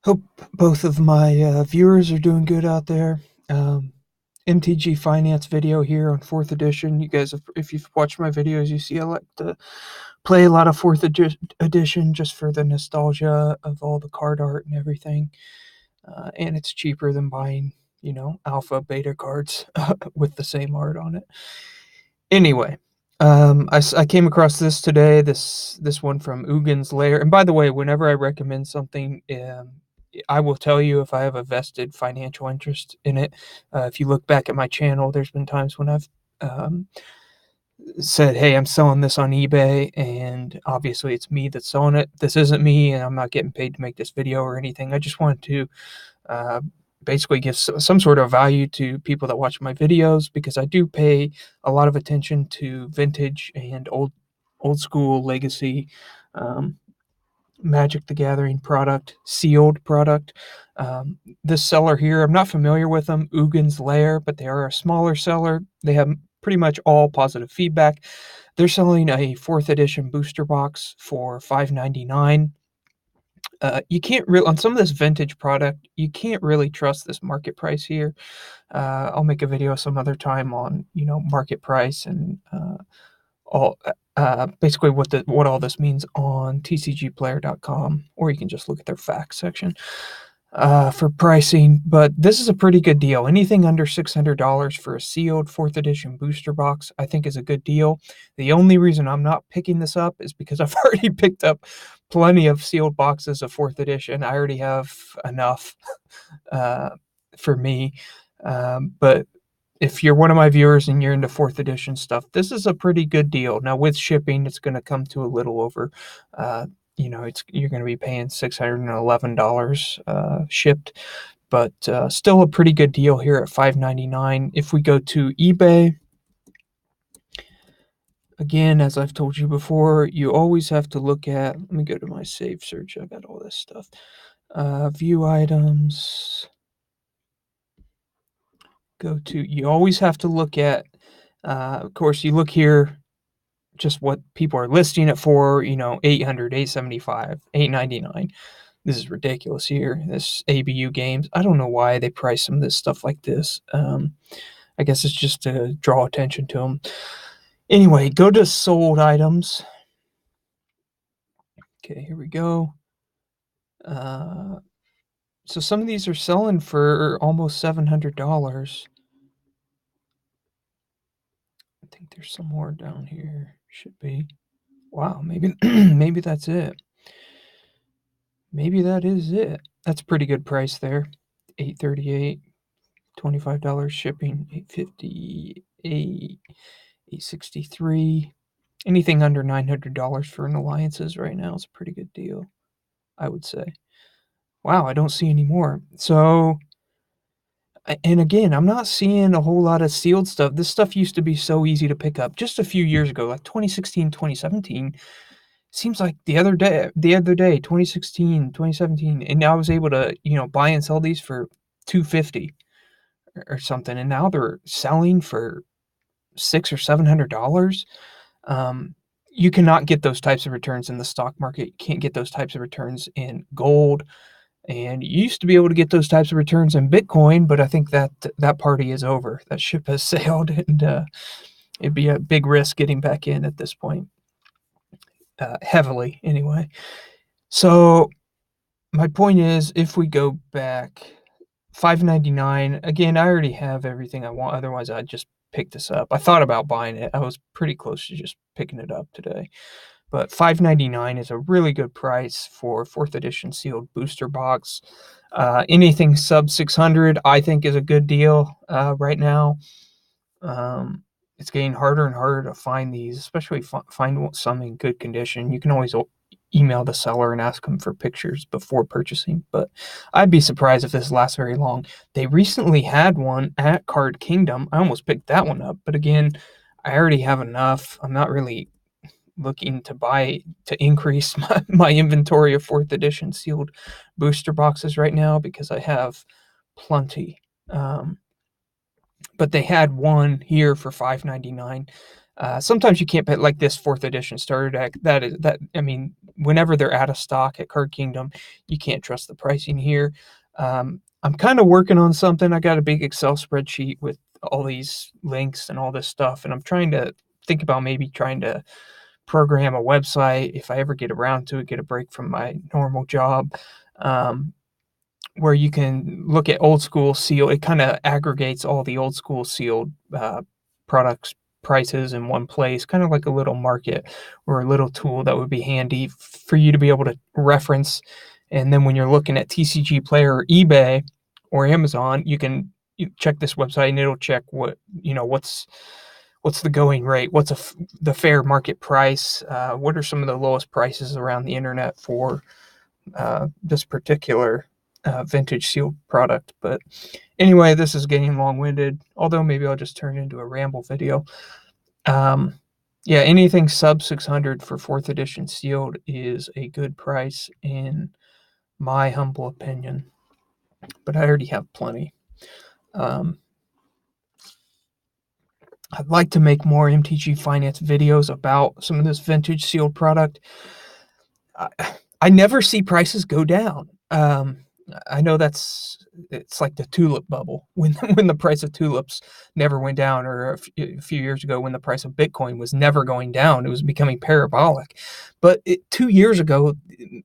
Hope both of my viewers are doing good out there. MTG Finance video here on 4th edition. You guys, if you've watched my videos, you see I like to play a lot of 4th edition just for the nostalgia of all the card art and everything. And it's cheaper than buying, alpha, beta cards with the same art on it. Anyway, I came across this today. This one from Ugin's Lair. And by the way, whenever I recommend something, I will tell you if I have a vested financial interest in it. If you look back at my channel, there's been times when I've um, said, "Hey, I'm selling this on eBay," and obviously it's me that's selling it. This isn't me, and I'm not getting paid to make this video or anything. I just wanted to uh, basically give some sort of value to people that watch my videos because I do pay a lot of attention to vintage and old school legacy Magic the Gathering product, sealed product. This seller here, I'm not familiar with them, Ugin's Lair, but they are a smaller seller. They have pretty much all positive feedback. They're selling a 4th edition booster box for $5.99. You can't really on some of this vintage product. You can't really trust this market price here. I'll make a video some other time on market price and all basically what all this means on tcgplayer.com, or you can just look at their facts section for pricing. But this is a pretty good deal. Anything under $600 for a sealed 4th edition booster box, I think is a good deal. The only reason I'm not picking this up is because I've already picked up plenty of sealed boxes of 4th edition. I already have enough uh, for me. But if you're one of my viewers and you're into 4th edition stuff, this is a pretty good deal. Now with shipping, it's going to come to a little over, you're going to be paying $611 shipped, but still a pretty good deal here at $5.99. If we go to eBay, again, as I've told you before, you always have to look at, let me go to my save search. I got all this stuff. View items. You always have to look at, of course, you look here, just what people are listing it for, 800, 875, 899. This is ridiculous here. This ABU games. I don't know why they price some of this stuff like this. I guess it's just to draw attention to them. Anyway, go to sold items. Okay, here we go. So some of these are selling for almost $700. I think there's some more down here. Should be. Wow, maybe maybe that's it. Maybe that is it. That's a pretty good price there. $838, $25 shipping, $858, $863. Anything under $900 for an alliances right now is a pretty good deal, I would say. Wow, I don't see any more. So, and again, I'm not seeing a whole lot of sealed stuff. This stuff used to be so easy to pick up just a few years ago, like 2016, 2017. Seems like the other day, 2016, 2017, and I was able to, buy and sell these for 250 or something, and now they're selling for $600 or $700. You cannot get those types of returns in the stock market. You can't get those types of returns in gold, and you used to be able to get those types of returns in Bitcoin, but I think that party is over. That ship has sailed, and it'd be a big risk getting back in at this point, heavily anyway. So my point is, if we go back, $5.99. Again, I already have everything I want. Otherwise, I'd just pick this up. I thought about buying it. I was pretty close to just picking it up today. But $5.99 is a really good price for 4th edition sealed booster box. Anything sub 600, I think, is a good deal right now. It's getting harder and harder to find these, especially find some in good condition. You can always email the seller and ask them for pictures before purchasing, but I'd be surprised if this lasts very long. They recently had one at Card Kingdom. I almost picked that one up, but again, I already have enough. I'm not really looking to increase my inventory of 4th edition sealed booster boxes right now because I have plenty. But they had one here for $5.99. Sometimes you can't pay like this fourth edition starter deck. I mean, whenever they're out of stock at Card Kingdom, you can't trust the pricing here. I'm kind of working on something. I got a big Excel spreadsheet with all these links and all this stuff, and I'm trying to think about maybe trying to program a website if I ever get around to it, get a break from my normal job. Um, where you can look at old school seal. It kind of aggregates all the old school sealed products prices in one place, kind of like a little market or a little tool that would be handy for you to be able to reference. And then when you're looking at TCG Player or eBay or Amazon, you check this website and it'll check what's the going rate, the fair market price, what are some of the lowest prices around the internet for this particular vintage sealed product. But anyway, this is getting long-winded, although maybe I'll just turn it into a ramble video. Yeah, anything sub 600 for 4th edition sealed is a good price in my humble opinion, but I already have plenty. I'd like to make more MTG Finance videos about some of this vintage sealed product. I never see prices go down. I know it's like the tulip bubble when the price of tulips never went down, or a few years ago when the price of Bitcoin was never going down. It was becoming parabolic. But 2 years ago,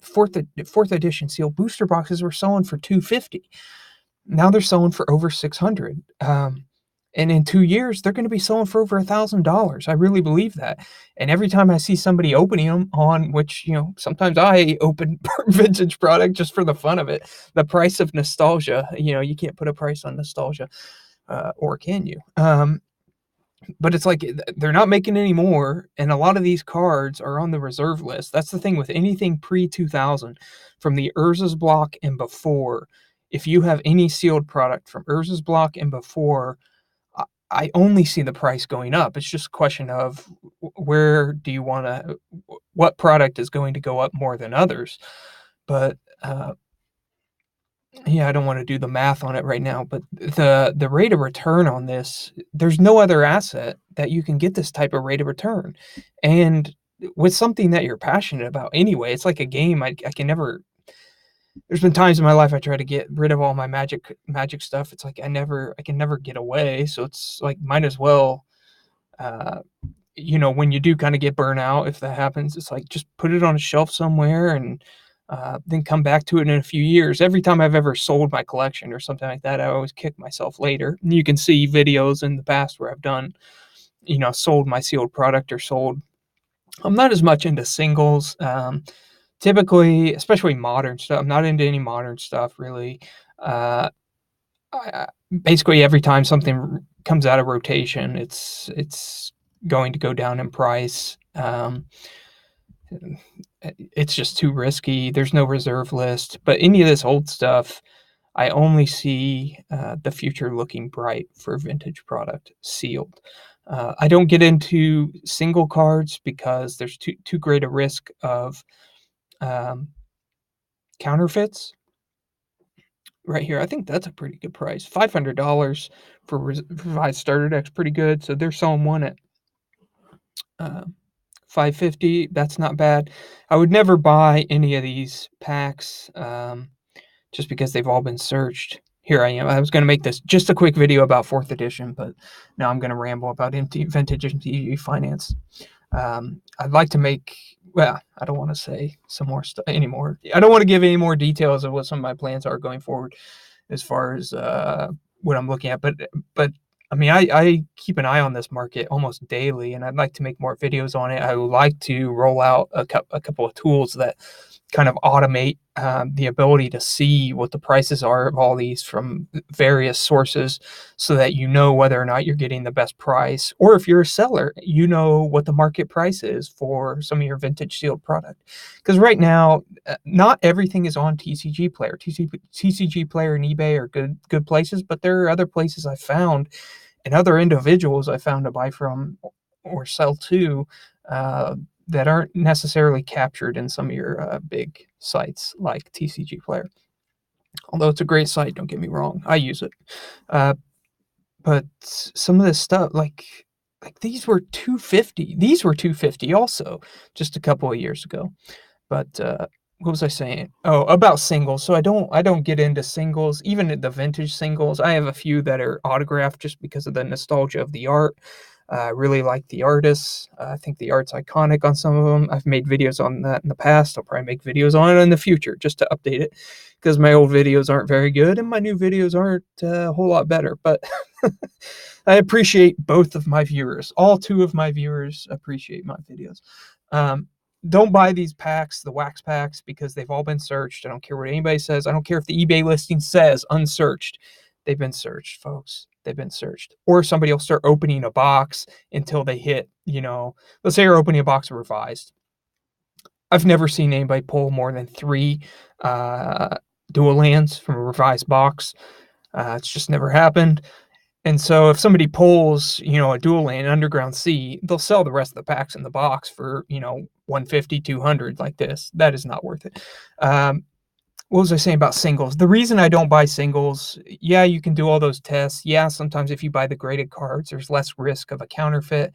fourth edition sealed booster boxes were selling for $250. Now they're selling for over $600. And in 2 years, they're going to be selling for over $1,000. I really believe that. And every time I see somebody opening them on, which, sometimes I open vintage product just for the fun of it, the price of nostalgia, you can't put a price on nostalgia, or can you? But it's like they're not making any more, and a lot of these cards are on the reserve list. That's the thing with anything pre-2000, from the Urza's block and before. If you have any sealed product from Urza's block and before, I only see the price going up. It's just a question of where do you want to, what product is going to go up more than others. But yeah, I don't want to do the math on it right now. But the rate of return on this, there's no other asset that you can get this type of rate of return, and with something that you're passionate about anyway. It's like a game. I can never. There's been times in my life I try to get rid of all my magic stuff. It's like I can never get away. So it's like might as well, uh, when you do kind of get burnt out, if that happens, it's like just put it on a shelf somewhere and then come back to it in a few years. Every time I've ever sold my collection or something like that, I always kick myself later. And you can see videos in the past where I've done, sold my sealed product or sold. I'm not as much into singles. Typically, especially modern stuff. I'm not into any modern stuff really. Basically, every time something comes out of rotation, it's going to go down in price. It's just too risky. There's no reserve list. But any of this old stuff, I only see the future looking bright for vintage product sealed. I don't get into single cards because there's too great a risk of counterfeits. Right here, I think that's a pretty good price. $500 for revised starter deck's pretty good. So they're selling one at uh, 550. That's not bad. I would never buy any of these packs just because they've all been searched. Here I am. I was going to make this just a quick video about 4th edition, but now I'm going to ramble about vintage MTG Finance. I'd like to make, well, I don't want to say some more stuff anymore. I don't want to give any more details of what some of my plans are going forward as far as what I'm looking at. But I mean, I keep an eye on this market almost daily, and I'd like to make more videos on it. I would like to roll out a couple of tools that kind of automate the ability to see what the prices are of all these from various sources, so that you know whether or not you're getting the best price, or if you're a seller, you know what the market price is for some of your vintage sealed product. Because right now, not everything is on TCG Player. TCG Player and eBay are good places, but there are other places I found and other individuals I found to buy from or sell to that aren't necessarily captured in some of your big sites like TCG Player. Although it's a great site, don't get me wrong, I use it. But some of this stuff, like like these were 250. These were 250 also just a couple of years ago. But what was I saying? Oh, about singles. So I don't get into singles, even the vintage singles. I have a few that are autographed just because of the nostalgia of the art. I really like the artists. I think the art's iconic on some of them. I've made videos on that in the past. I'll probably make videos on it in the future just to update it because my old videos aren't very good and my new videos aren't a whole lot better. But I appreciate both of my viewers. All two of my viewers appreciate my videos. Um, don't buy these packs, the wax packs, because they've all been searched. I don't care what anybody says. I don't care if the eBay listing says unsearched. They've been searched, folks. They've been searched. Or somebody will start opening a box until they hit, let's say you're opening a box of revised. I've never seen anybody pull more than 3 uh, dual lands from a revised box. It's just never happened. And so if somebody pulls, a dual land underground sea, they'll sell the rest of the packs in the box for, 150, 200 like this. That is not worth it. What was I saying about singles? The reason I don't buy singles, yeah, you can do all those tests. Yeah, sometimes if you buy the graded cards, there's less risk of a counterfeit.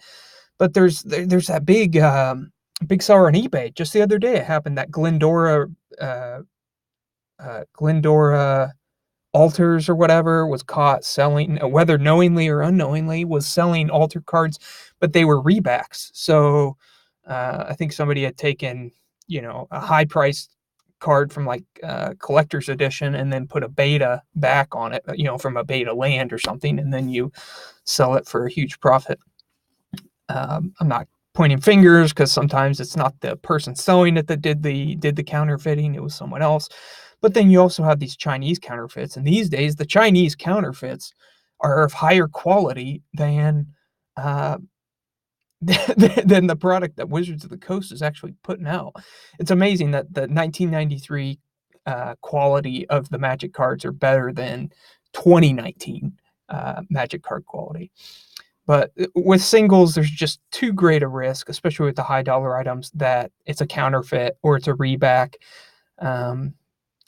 But there's that big seller on eBay. Just the other day, it happened that Glendora alters or whatever was caught selling, whether knowingly or unknowingly, was selling alter cards, but they were rebacks. So I think somebody had taken, a high priced card from like collector's edition and then put a beta back on it, from a beta land or something, and then you sell it for a huge profit. I'm not pointing fingers because sometimes it's not the person selling it that did the counterfeiting, it was someone else. But then you also have these Chinese counterfeits, and these days the Chinese counterfeits are of higher quality than uh, than the product that Wizards of the Coast is actually putting out. It's amazing that the 1993 quality of the Magic cards are better than 2019 Magic card quality. But with singles, there's just too great a risk, especially with the high dollar items, that it's a counterfeit or it's a reback. Um,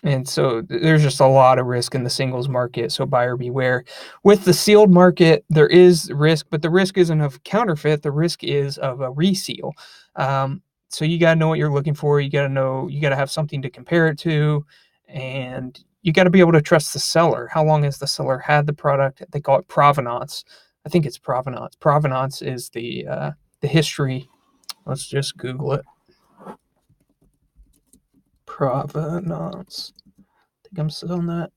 and so there's just a lot of risk in the singles market. So buyer beware. With the sealed market, there is risk, but the risk isn't of counterfeit. The risk is of a reseal. So you got to know what you're looking for. You got to have something to compare it to. And you got to be able to trust the seller. How long has the seller had the product? They call it provenance. I think it's provenance. Provenance is the history. Let's just Google it. Provenance. I think I'm still on that.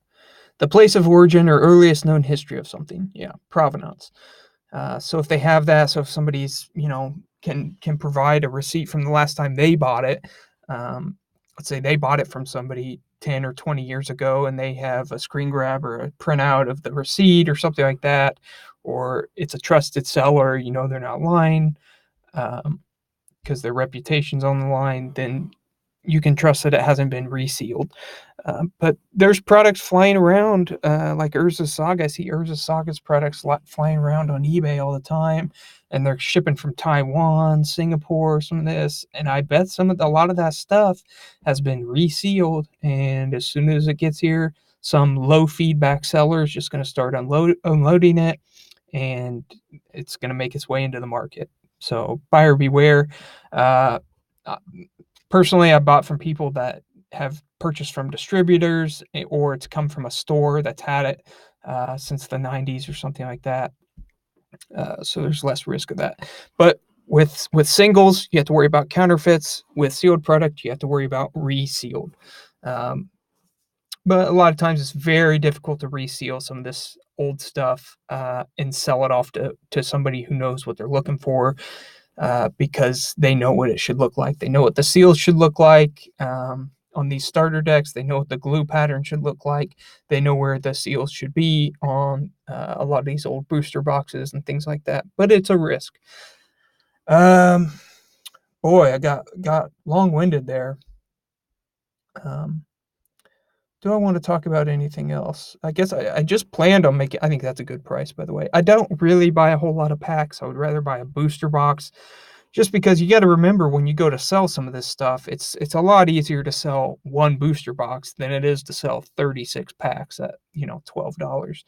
The place of origin or earliest known history of something. Yeah, provenance. So if they have that, so if somebody's can provide a receipt from the last time they bought it, let's say they bought it from somebody 10 or 20 years ago and they have a screen grab or a printout of the receipt or something like that, or it's a trusted seller, they're not lying because their reputation's on the line, then you can trust that it hasn't been resealed. But there's products flying around like Urza's Saga. I see Urza's Saga's products flying around on eBay all the time, and they're shipping from Taiwan, Singapore, some of this. And I bet a lot of that stuff has been resealed. And as soon as it gets here, some low feedback seller is just going to start unloading it, and it's going to make its way into the market. So buyer beware. Uh, Personally, I bought from people that have purchased from distributors, or it's come from a store that's had it since the 90s or something like that. So there's less risk of that. But with singles, you have to worry about counterfeits. With sealed product, you have to worry about resealed. But a lot of times it's very difficult to reseal some of this old stuff and sell it off to somebody who knows what they're looking for. Because they know what it should look like. They know what the seals should look like on these starter decks. They know what the glue pattern should look like. They know where the seals should be on a lot of these old booster boxes and things like that. But it's a risk. Boy, I got long-winded there. Do I want to talk about anything else? I guess I just planned on making. I think that's a good price, by the way. I don't really buy a whole lot of packs. I would rather buy a booster box, just because you got to remember when you go to sell some of this stuff, it's a lot easier to sell one booster box than it is to sell 36 packs at $12.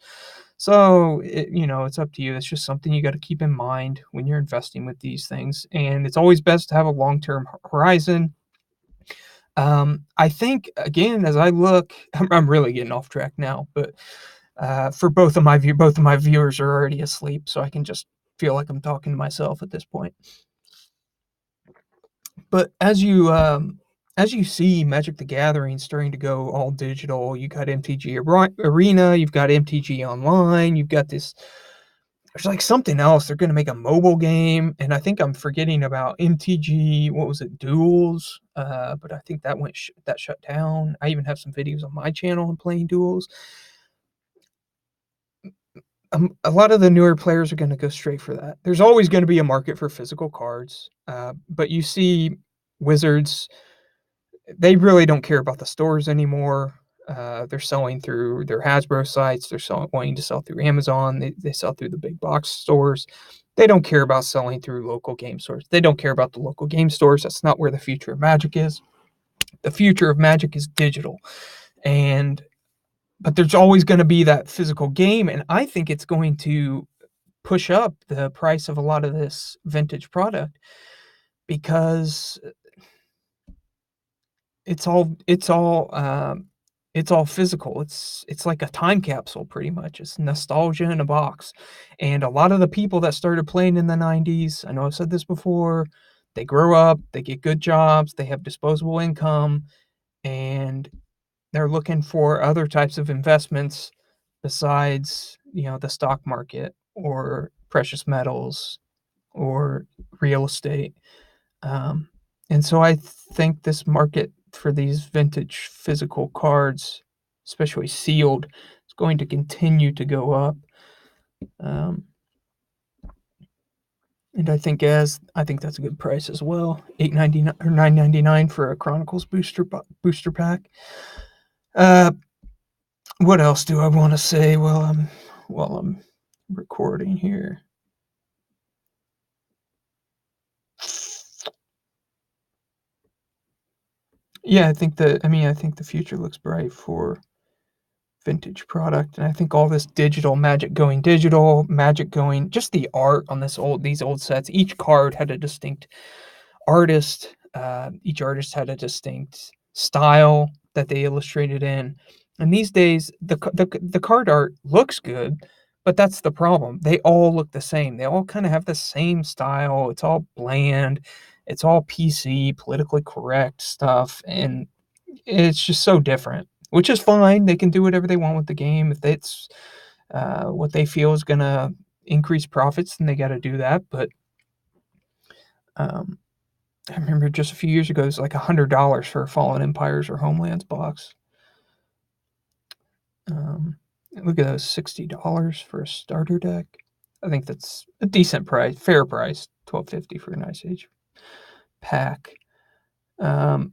So, it's up to you. It's just something you got to keep in mind when you're investing with these things. And it's always best to have a long term horizon. I think, again, as I look, I'm really getting off track now, but for both of my viewers are already asleep, so I can just feel like I'm talking to myself at this point. But as you see Magic the Gathering starting to go all digital, you got MTG Arena, you've got MTG Online, you've got this. There's like something else. They're going to make a mobile game, and I think I'm forgetting about MTG. What was it, Duels? But I think that shut down. I even have some videos on my channel on playing Duels. A lot of the newer players are going to go straight for that. There's always going to be a market for physical cards, but you see Wizards, they really don't care about the stores anymore. They're selling through their Hasbro sites. Wanting to sell through Amazon. They sell through the big box stores. They don't care about selling through local game stores. They don't care about the local game stores. That's not where the future of Magic is. The future of Magic is digital, and but there's always going to be that physical game, and I think it's going to push up the price of a lot of this vintage product because it's all physical. It's like a time capsule pretty much. It's nostalgia in a box. And a lot of the people that started playing in the 90s, I know I've said this before, they grow up, they get good jobs, they have disposable income, and they're looking for other types of investments besides, the stock market or precious metals or real estate. Um, and so I think this market for these vintage physical cards, especially sealed, is going to continue to go up. Um, and I think that's a good price as well. $8.99 or $9.99 for a Chronicles booster pack. Uh, what else do I want to say while I'm recording here? Yeah, I think the future looks bright for vintage product, and I think all this digital, Magic going, just the art on these old sets. Each card had a distinct artist. Each artist had a distinct style that they illustrated in. And these days, the card art looks good, but that's the problem. They all look the same. They all kind of have the same style. It's all bland. It's all PC, politically correct stuff, and it's just so different, which is fine. They can do whatever they want with the game. If it's what they feel is going to increase profits, then they got to do that. But um, I remember just a few years ago, it was like $100 for a Fallen Empires or Homelands box. Um, Look at those, $60 for a starter deck. I think that's a decent price, fair price, $12.50 for an Ice Age pack. Um,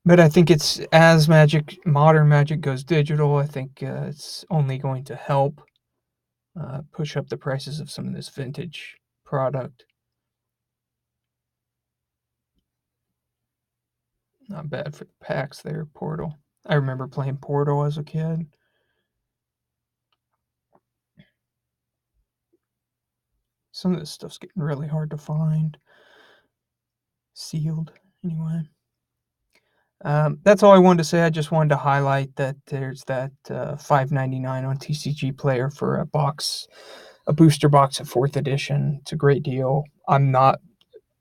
but I think it's as modern Magic goes digital. I think it's only going to help push up the prices of some of this vintage product. Not bad for the packs there, Portal. I remember playing Portal as a kid. Some of this stuff's getting really hard to find. Sealed, anyway. That's all I wanted to say. I just wanted to highlight that there's that $5.99 on TCG Player for a booster box of 4th edition. It's a great deal. I'm not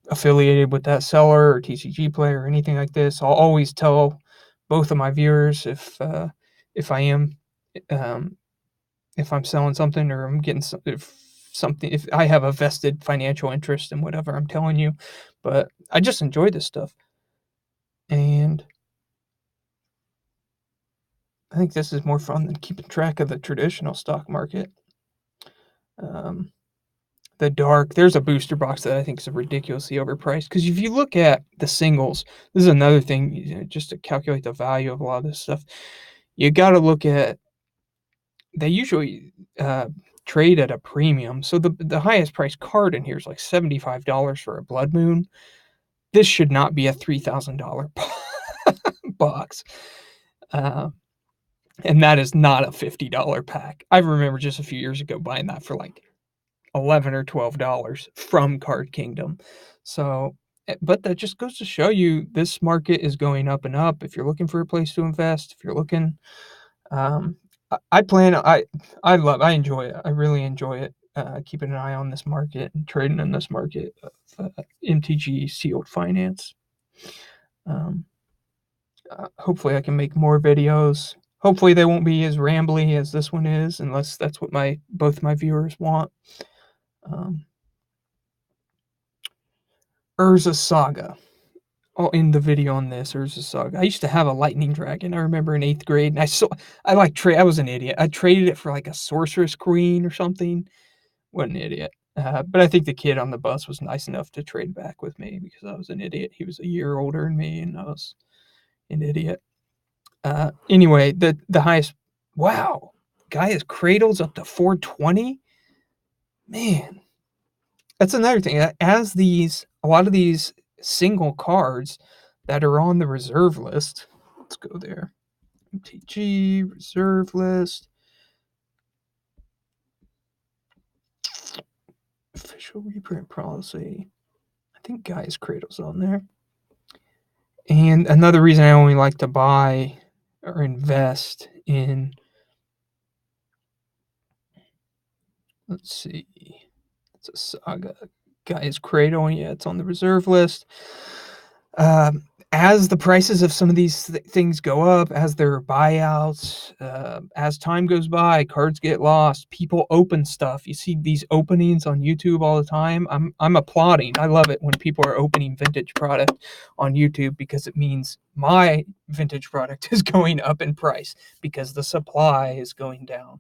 affiliated with that seller or TCG Player or anything like this. I'll always tell both of my viewers if I am um, if I'm selling something or I'm getting if I have a vested financial interest in whatever I'm telling you. But I just enjoy this stuff, and I think this is more fun than keeping track of the traditional stock market. Um, there's a booster box that I think is ridiculously overpriced, because if you look at the singles, this is another thing, just to calculate the value of a lot of this stuff. You got to look at, they usually trade at a premium. So the highest price card in here is like $75 for a Blood Moon. This should not be a $3,000 box. Uh, and that is not a $50 pack. I remember just a few years ago buying that for like $11 or $12 from Card Kingdom. So, but that just goes to show you this market is going up and up. If you're looking for a place to invest, if you're looking, I plan, I enjoy it. I really enjoy it. Keeping an eye on this market and trading in this market of MTG sealed finance. Um, Hopefully, I can make more videos. Hopefully, they won't be as rambly as this one is, unless that's what both my viewers want. Um, Urza Saga. I'll end the video on this Urza Saga. I used to have a lightning dragon. I remember in 8th grade, and I was an idiot. I traded it for like a sorceress queen or something. What an idiot. But I think the kid on the bus was nice enough to trade back with me because I was an idiot. He was a year older than me, and I was an idiot. Anyway, the highest. Wow, Gaia's Cradle's up to 420. Man, that's another thing. As a lot of these single cards that are on the reserve list. Let's go there. MTG reserve list. Official reprint policy. I think Gaia's Cradle's on there. And another reason I only like to buy or invest in, let's see, it's a Saga. Gaia's Cradle, yeah, it's on the reserve list. As the prices of some of these things go up, as there are buyouts, as time goes by, cards get lost, people open stuff. You see these openings on YouTube all the time. I'm applauding. I love it when people are opening vintage product on YouTube because it means my vintage product is going up in price because the supply is going down.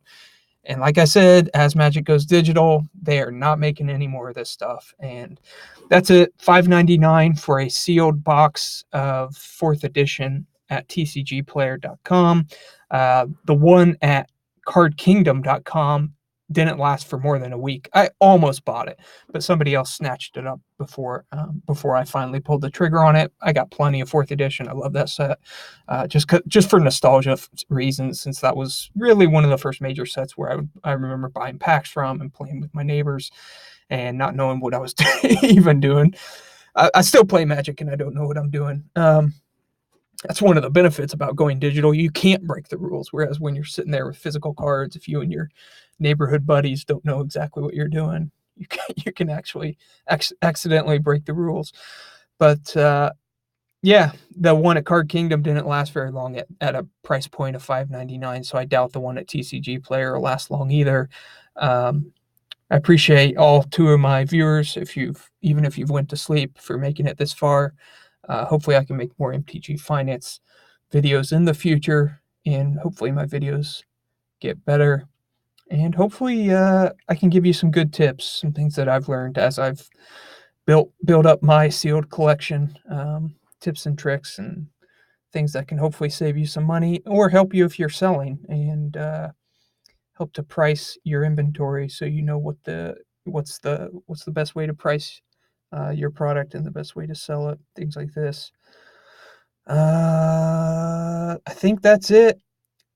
And like I said, as Magic goes digital, they are not making any more of this stuff. And that's it. $5.99 for a sealed box of 4th edition at tcgplayer.com. The one at cardkingdom.com didn't last for more than a week. I almost bought it, but somebody else snatched it up before I finally pulled the trigger on it. I got plenty of 4th edition. I love that set, just for nostalgia reasons, since that was really one of the first major sets where I remember buying packs from and playing with my neighbors and not knowing what I was even doing. I still play Magic and I don't know what I'm doing. That's one of the benefits about going digital. You can't break the rules. Whereas when you're sitting there with physical cards, if you and your neighborhood buddies don't know exactly what you're doing, you can actually accidentally break the rules. But yeah, the one at Card Kingdom didn't last very long at a price point of $5.99. So I doubt the one at TCG Player will last long either. I appreciate all 2 of my viewers, even if you've went to sleep, for making it this far. Hopefully I can make more MTG Finance videos in the future, and hopefully my videos get better. And hopefully I can give you some good tips, some things that I've learned as I've built up my sealed collection, tips and tricks and things that can hopefully save you some money or help you if you're selling, and help to price your inventory so you know what's the best way to price your product and the best way to sell it, things like this. I think that's it.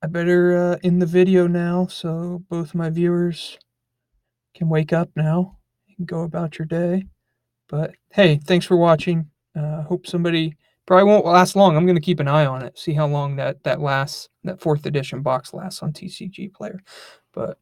I better end the video now so both my viewers can wake up now and go about your day. But hey, thanks for watching. Hope somebody probably won't last long. I'm going to keep an eye on it, see how long that 4th edition box lasts on TCG Player. But